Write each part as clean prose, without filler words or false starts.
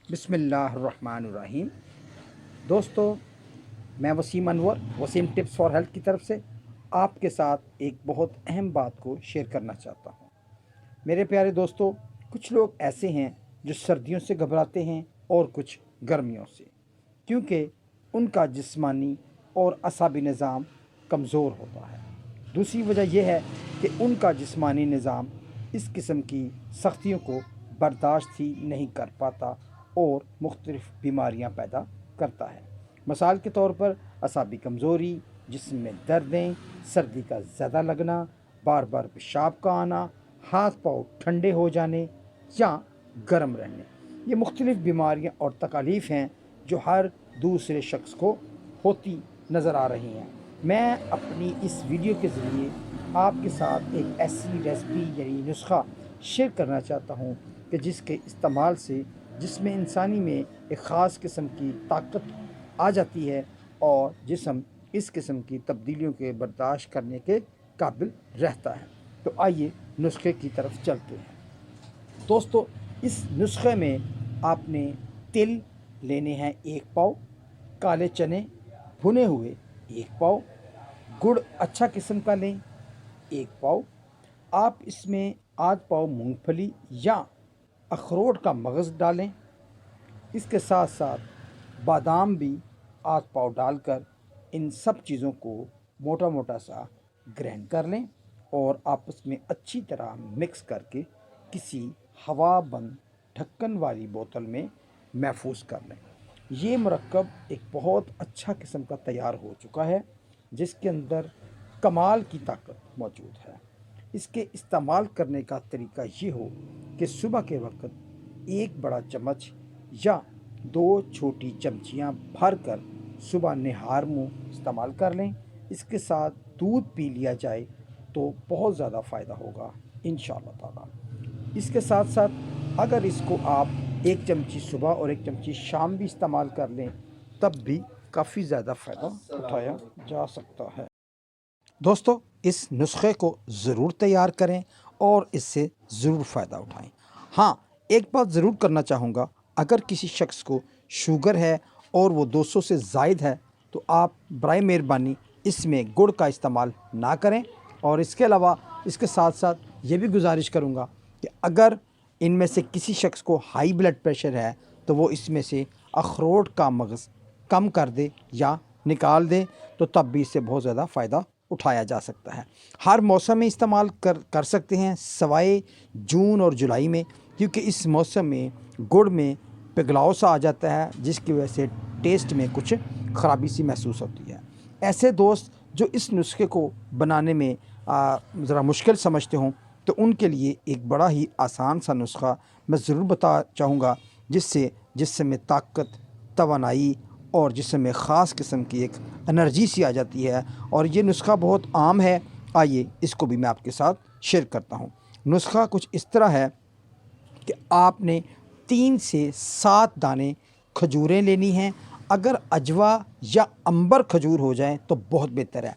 बिस्मिल्लाहिर्रहमानिर्रहीम। दोस्तों, मैं Waseem Anwar Waseem tips for health की तरफ से आपके साथ एक बहुत अहम बात को शेयर करना चाहता हूँ। मेरे प्यारे दोस्तों, कुछ लोग ऐसे हैं जो सर्दियों से घबराते हैं और कुछ गर्मियों से, क्योंकि उनका जिस्मानी और असाबी निज़ाम कमज़ोर होता है। दूसरी वजह यह है कि उनका जिस्मानी निज़ाम इस किस्म की सख्तियों को बर्दाश्त ही नहीं कर पाता और मुख्तलिफ़ बीमारियां पैदा करता है। मिसाल के तौर पर असाबी कमज़ोरी, जिस्म में दर्दें, सर्दी का ज़्यादा लगना, बार बार पेशाब का आना, हाथ पाँव ठंडे हो जाने या गर्म रहने, ये मुख्तलिफ़ बीमारियां और तकालीफ़ हैं जो हर दूसरे शख्स को होती नज़र आ रही हैं। मैं अपनी इस वीडियो के ज़रिए आपके साथ एक ऐसी रेसिपी यानी नुस्खा शेयर करना चाहता हूँ कि जिसके इस्तेमाल से जिसमें इंसानी में एक ख़ास किस्म की ताकत आ जाती है और जिस्म इस किस्म की तब्दीलियों के बर्दाश्त करने के काबिल रहता है। तो आइए नुस्खे की तरफ चलते हैं। दोस्तों, इस नुस्खे में आपने तिल लेने हैं 1 पाव, काले चने भुने हुए 1 पाव, गुड़ अच्छा किस्म का लें 1 पाव। आप इसमें आध पाव मूंगफली या अखरोट का मगज़ डालें। इसके साथ साथ बादाम भी आध पाव डालकर इन सब चीज़ों को मोटा मोटा सा ग्राइंड कर लें और आपस में अच्छी तरह मिक्स करके किसी हवा बंद ढक्कन वाली बोतल में महफूज कर लें। ये मुरक्कब एक बहुत अच्छा किस्म का तैयार हो चुका है जिसके अंदर कमाल की ताकत मौजूद है। इसके इस्तेमाल करने का तरीका ये हो कि सुबह के वक्त 1 बड़ा चम्मच या 2 छोटी चमचियाँ भरकर सुबह निहार मुँह इस्तेमाल कर लें। इसके साथ दूध पी लिया जाए तो बहुत ज़्यादा फ़ायदा होगा इंशाअल्लाह ताला। इसके साथ साथ अगर इसको आप 1 चमची सुबह और 1 चमची शाम भी इस्तेमाल कर लें तब भी काफ़ी ज़्यादा फ़ायदा उठाया जा सकता है। दोस्तों, इस नुस्खे को ज़रूर तैयार करें और इससे ज़रूर फ़ायदा उठाएं। हाँ, एक बात ज़रूर करना चाहूँगा, अगर किसी शख्स को शुगर है और वो 200 से ज़ायद है तो आप बराए मेहरबानी इसमें गुड़ का इस्तेमाल ना करें। और इसके अलावा इसके साथ साथ ये भी गुजारिश करूँगा कि अगर इनमें से किसी शख्स को हाई ब्लड प्रेशर है तो वो इसमें से अखरोट का मगज़ कम कर दे या निकाल दे तो तब भी इससे बहुत ज़्यादा फ़ायदा उठाया जा सकता है। हर मौसम में इस्तेमाल कर सकते हैं सवाए जून और जुलाई में, क्योंकि इस मौसम में गुड़ में पिघलाव सा आ जाता है जिसकी वजह से टेस्ट में कुछ ख़राबी सी महसूस होती है। ऐसे दोस्त जो इस नुस्खे को बनाने में ज़रा मुश्किल समझते हों तो उनके लिए एक बड़ा ही आसान सा नुस्खा मैं ज़रूर बता चाहूँगा जिससे जिस्म में ताकत, तवानाई और जिस्म में ख़ास किस्म की एक एनर्जी सी आ जाती है। और ये नुस्खा बहुत आम है, आइए इसको भी मैं आपके साथ शेयर करता हूँ। नुस्खा कुछ इस तरह है कि आपने 3 से 7 दाने खजूरें लेनी हैं। अगर अजवा या अंबर खजूर हो जाए तो बहुत बेहतर है।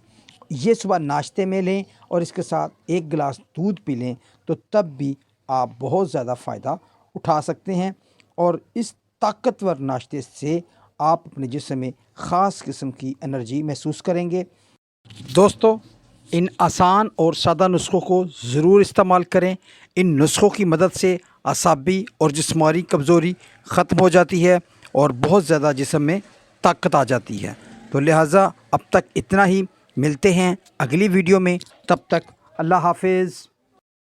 ये सुबह नाश्ते में लें और इसके साथ 1 गिलास दूध पी लें तो तब भी आप बहुत ज़्यादा फ़ायदा उठा सकते हैं। और इस ताकतवर नाश्ते से आप अपने जिस्म में ख़ास किस्म की एनर्जी महसूस करेंगे। दोस्तों, इन आसान और सादा नुस्खों को ज़रूर इस्तेमाल करें। इन नुस्खों की मदद से असाबी और जिस्मानी कमज़ोरी ख़त्म हो जाती है और बहुत ज़्यादा जिस्म में ताकत आ जाती है। तो लिहाजा अब तक इतना ही, मिलते हैं अगली वीडियो में, तब तक अल्लाह हाफ़िज़।